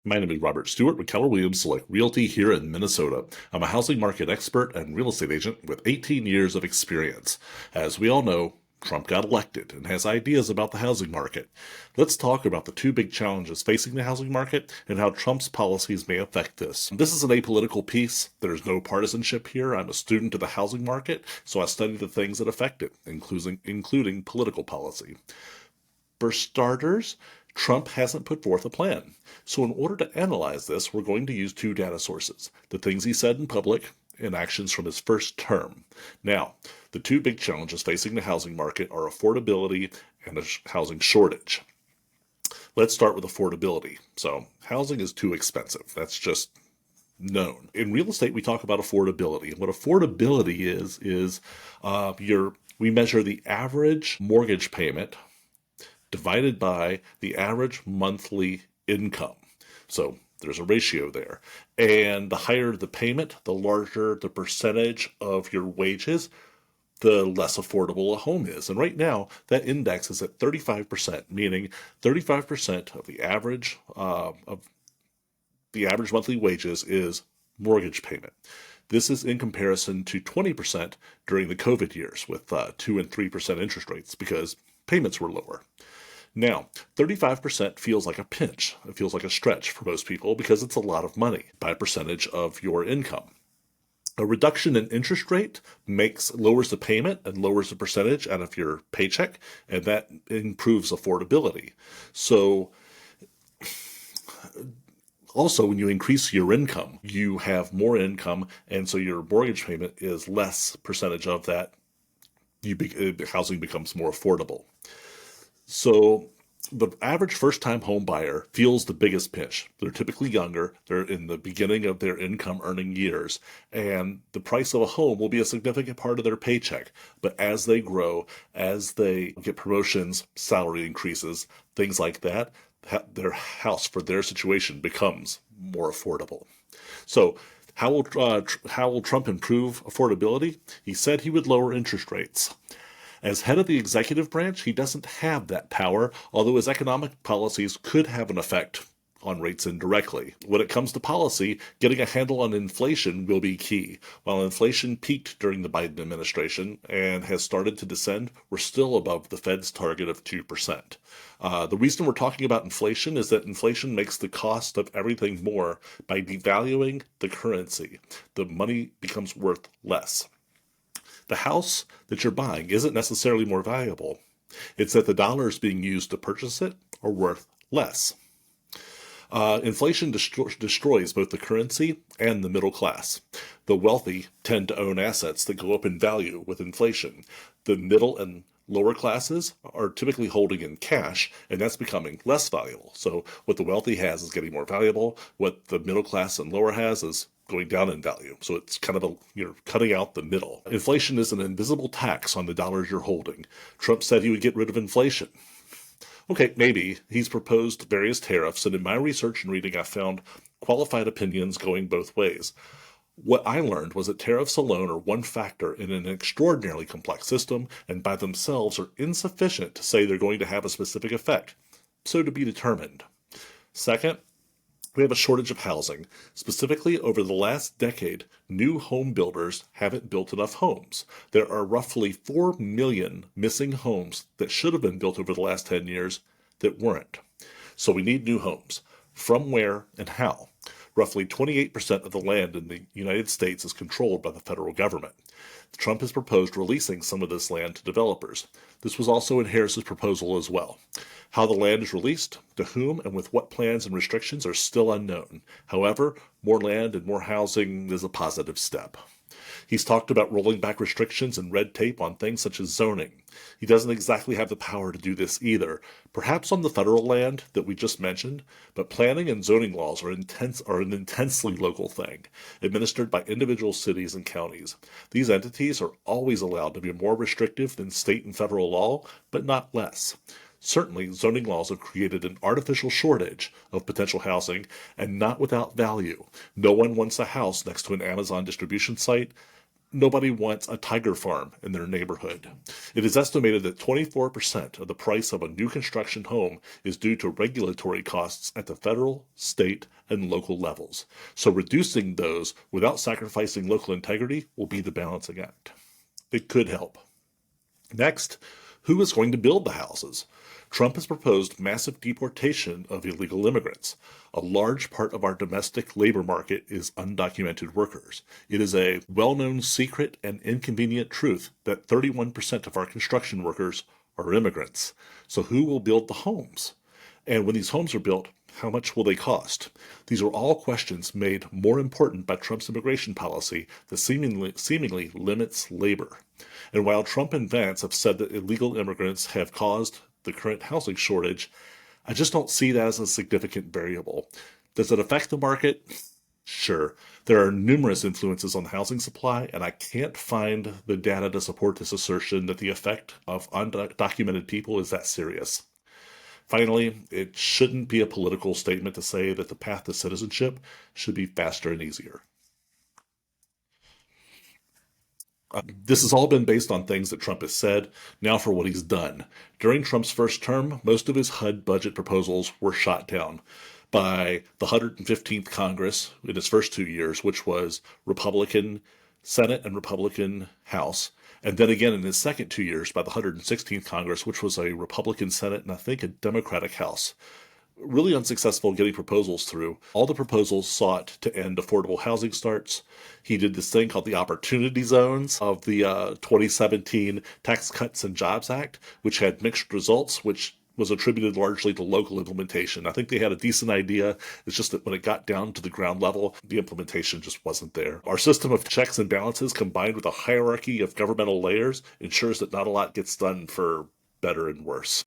My name is Robert Stewart with Keller Williams Select Realty here in Minnesota. I'm a housing market expert and real estate agent with 18 years of experience. As we all know, Trump got elected and has ideas about the housing market. Let's talk about the two big challenges facing the housing market and how Trump's policies may affect this. This is an apolitical piece. There's no partisanship here. I'm a student of the housing market, so I study the things that affect it, including political policy. For starters, Trump hasn't put forth a plan. So, in order to analyze this, we're going to use two data sources: the things he said in public and actions from his first term. Now, the two big challenges facing the housing market are affordability and a housing shortage. Let's start with affordability. So, housing is too expensive. That's just known. In real estate, we talk about affordability. And what affordability is we measure the average mortgage payment divided by the average monthly income. So there's a ratio there. And the higher the payment, the larger the percentage of your wages, the less affordable a home is. And right now, that index is at 35%, meaning 35% of the average monthly wages is mortgage payment. This is in comparison to 20% during the COVID years with 2 and 3% interest rates because payments were lower. Now, 35% feels like a pinch. It feels like a stretch for most people because it's a lot of money by a percentage of your income. A reduction in interest rate lowers the payment and lowers the percentage out of your paycheck, and that improves affordability. So, also, when you increase your income, you have more income, and so your mortgage payment is less percentage of that. Housing becomes more affordable. So the average first-time home buyer feels the biggest pinch. They're typically younger. They're in the beginning of their income earning years, and the price of a home will be a significant part of their paycheck. But as they grow, as they get promotions, salary increases, things like that, their house for their situation becomes more affordable. So how will Trump improve affordability? He said he would lower interest rates. As head of the executive branch, he doesn't have that power, although his economic policies could have an effect on rates indirectly. When it comes to policy, getting a handle on inflation will be key. While inflation peaked during the Biden administration and has started to descend, we're still above the Fed's target of 2%. The reason we're talking about inflation is that inflation makes the cost of everything more by devaluing the currency. The money becomes worth less. The house that you're buying isn't necessarily more valuable. It's that the dollars being used to purchase it are worth less. Inflation destroys both the currency and the middle class. The wealthy tend to own assets that go up in value with inflation. The middle and lower classes are typically holding in cash, and that's becoming less valuable. So what the wealthy has is getting more valuable. What the middle class and lower has is going down in value. So it's kind of you're cutting out the middle. Inflation is an invisible tax on the dollars you're holding. Trump said he would get rid of inflation. Okay, maybe. He's proposed various tariffs, and in my research and reading, I found qualified opinions going both ways. What I learned was that tariffs alone are one factor in an extraordinarily complex system, and by themselves are insufficient to say they're going to have a specific effect. So to be determined. Second, we have a shortage of housing. Specifically, over the last decade, new home builders haven't built enough homes. There are roughly 4 million missing homes that should have been built over the last 10 years that weren't. So we need new homes. From where and how? Roughly 28% of the land in the United States is controlled by the federal government. Trump has proposed releasing some of this land to developers. This was also in Harris's proposal as well. How the land is released, to whom, and with what plans and restrictions are still unknown. However, more land and more housing is a positive step. He's talked about rolling back restrictions and red tape on things such as zoning. He doesn't exactly have the power to do this either, perhaps on the federal land that we just mentioned, but planning and zoning laws are an intensely local thing, administered by individual cities and counties. These entities are always allowed to be more restrictive than state and federal law, but not less. Certainly, zoning laws have created an artificial shortage of potential housing, and not without value. No one wants a house next to an Amazon distribution site, Nobody wants a tiger farm in their neighborhood. It is estimated that 24% of the price of a new construction home is due to regulatory costs at the federal, state, and local levels. So reducing those without sacrificing local integrity will be the balancing act. It could help. Next, who is going to build the houses? Trump has proposed massive deportation of illegal immigrants. A large part of our domestic labor market is undocumented workers. It is a well-known secret and inconvenient truth that 31% of our construction workers are immigrants. So who will build the homes? And when these homes are built, how much will they cost? These are all questions made more important by Trump's immigration policy that seemingly limits labor. And while Trump and Vance have said that illegal immigrants have caused the current housing shortage, I just don't see that as a significant variable. Does it affect the market? Sure. There are numerous influences on the housing supply, and I can't find the data to support this assertion that the effect of undocumented people is that serious. Finally, it shouldn't be a political statement to say that the path to citizenship should be faster and easier. This has all been based on things that Trump has said. Now for what he's done. During Trump's first term, most of his HUD budget proposals were shot down by the 115th Congress in his first 2 years, which was Republican Senate and Republican House. And then again in his second 2 years by the 116th Congress, which was a Republican Senate and I think a Democratic House. Really unsuccessful getting proposals through. All the proposals sought to end affordable housing starts. He did this thing called the Opportunity Zones of the 2017 Tax Cuts and Jobs Act, which had mixed results, which was attributed largely to local implementation. I think they had a decent idea. It's just that when it got down to the ground level, the implementation just wasn't there. Our system of checks and balances combined with a hierarchy of governmental layers ensures that not a lot gets done for better and worse.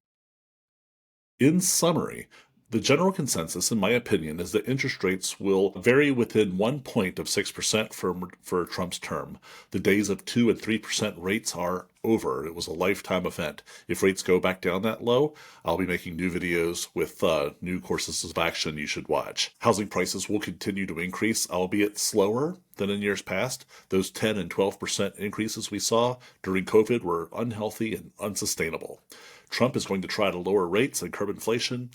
In summary, the general consensus, in my opinion, is that interest rates will vary within 1 point of 6% for Trump's term. The days of 2 and 3% rates are over. It was a lifetime event. If rates go back down that low, I'll be making new videos with new courses of action you should watch. Housing prices will continue to increase, albeit slower than in years past. Those 10 and 12% increases we saw during COVID were unhealthy and unsustainable. Trump is going to try to lower rates and curb inflation.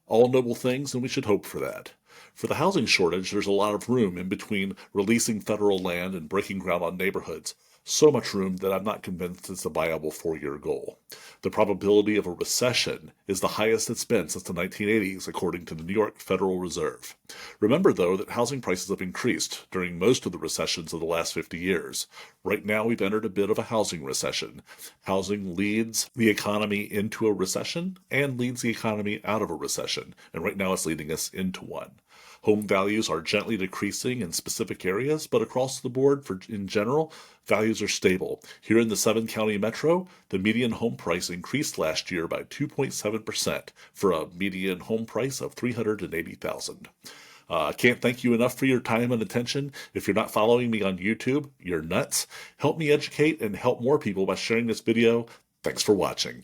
All noble things, and we should hope for that. For the housing shortage, there's a lot of room in between releasing federal land and breaking ground on neighborhoods. So much room that I'm not convinced it's a viable 4-year goal. The probability of a recession is the highest it's been since the 1980s, according to the New York Federal Reserve. Remember, though, that housing prices have increased during most of the recessions of the last 50 years. Right now, we've entered a bit of a housing recession. Housing leads the economy into a recession and leads the economy out of a recession. And right now, it's leading us into one. Home values are gently decreasing in specific areas, but across the board, in general, values are stable. Here in the 7-county metro, the median home price increased last year by 2.7% for a median home price of $380,000. I can't thank you enough for your time and attention. If you're not following me on YouTube, you're nuts. Help me educate and help more people by sharing this video. Thanks for watching.